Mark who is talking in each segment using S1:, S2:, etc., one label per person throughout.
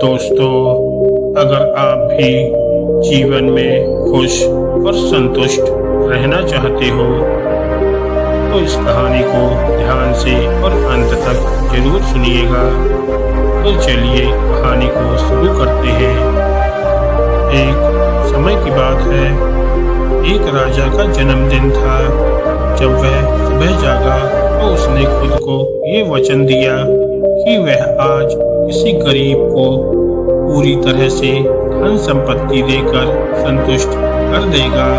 S1: दोस्तों, अगर आप भी जीवन में खुश और संतुष्ट रहना चाहते हो तो इस कहानी को ध्यान से और अंत तक जरूर सुनिएगा। तो चलिए कहानी को शुरू करते हैं। एक समय की बात है, एक राजा का जन्मदिन था। जब वह सुबह जागा तो उसने खुद को ये वचन दिया कि वह आज किसी गरीब को पूरी तरह से धन संपत्ति देकर संतुष्ट कर देगा।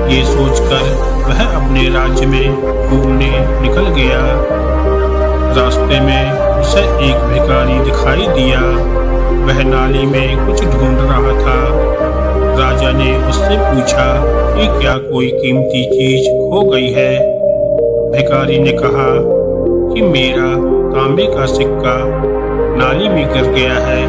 S1: ये सोचकर वह अपने राज्य में घूमने निकल गया। रास्ते में उसे एक भिखारी दिखाई दिया। वह नाली में कुछ ढूंढ रहा था। राजा ने उससे पूछा कि क्या कोई कीमती चीज खो गई है। भिखारी ने कहा कि मेरा तांबे का सिक्का नाली में गिर गया है,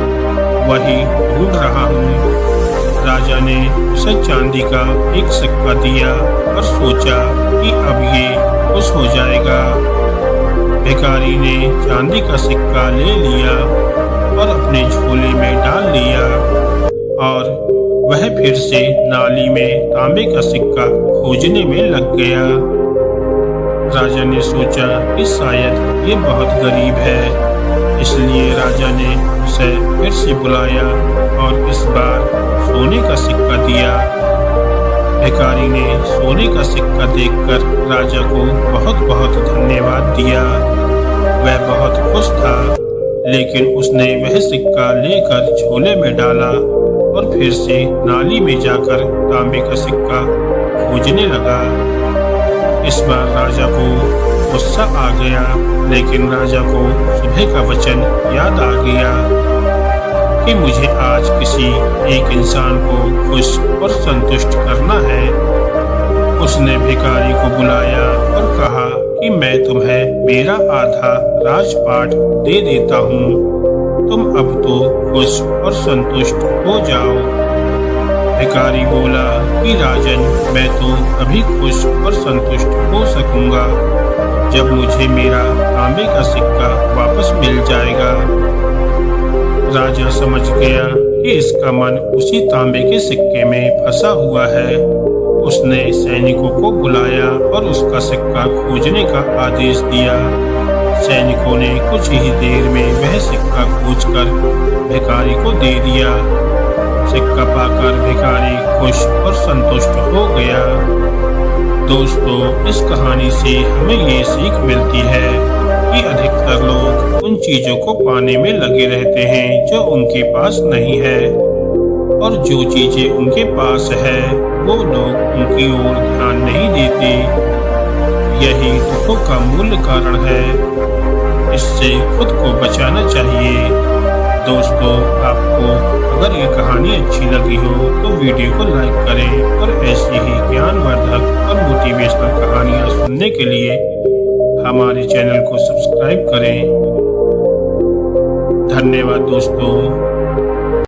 S1: वही ढूंढ रहा हूँ। राजा ने उसे चांदी का एक सिक्का दिया और सोचा कि अब ये खुश हो जाएगा। भिखारी ने चांदी का सिक्का ले लिया और अपने झोले में डाल लिया और वह फिर से नाली में तांबे का सिक्का खोजने में लग गया। राजा ने सोचा कि शायद ये बहुत गरीब है, इसलिए राजा ने उसे फिर से बुलाया और इस बार सोने का सिक्का दिया। भिखारी ने सोने का सिक्का देखकर राजा को बहुत बहुत धन्यवाद दिया। वह बहुत खुश था, लेकिन उसने वह सिक्का लेकर झोले में डाला और फिर से नाली में जाकर तांबे का सिक्का खोजने लगा। इस बार राजा को गुस्सा आ गया, लेकिन राजा को सुबह का वचन याद आ गया कि मुझे आज किसी एक इंसान को खुश और संतुष्ट करना है। उसने भिखारी को बुलाया और कहा कि मैं तुम्हें मेरा आधा राजपाट दे देता हूँ, तुम अब तो खुश और संतुष्ट हो जाओ। भिखारी बोला कि राजन, मैं तो अभी खुश और संतुष्ट हो सकूंगा जब मुझे मेरा तांबे का सिक्का वापस मिल जाएगा। राजा समझ गया कि इसका मन उसी तांबे के सिक्के में फंसा हुआ है। उसने सैनिकों को बुलाया और उसका सिक्का खोजने का आदेश दिया। सैनिकों ने कुछ ही देर में वह सिक्का खोजकर भिखारी को दे दिया। सिक्का पाकर भिखारी खुश और संतुष्ट हो गया। दोस्तों, इस कहानी से हमें ये सीख मिलती है कि अधिकतर लोग उन चीजों को पाने में लगे रहते हैं जो उनके पास नहीं है, और जो चीजें उनके पास है वो लोग उनकी ओर ध्यान नहीं देते। यही दुखों का मूल कारण है। इससे खुद को बचाना चाहिए। दोस्तों, आपको अगर ये कहानी अच्छी लगी हो तो वीडियो को लाइक करें और ऐसी ही ज्ञानवर्धक और मोटिवेशनल कहानियाँ सुनने के लिए हमारे चैनल को सब्सक्राइब करें। धन्यवाद दोस्तों।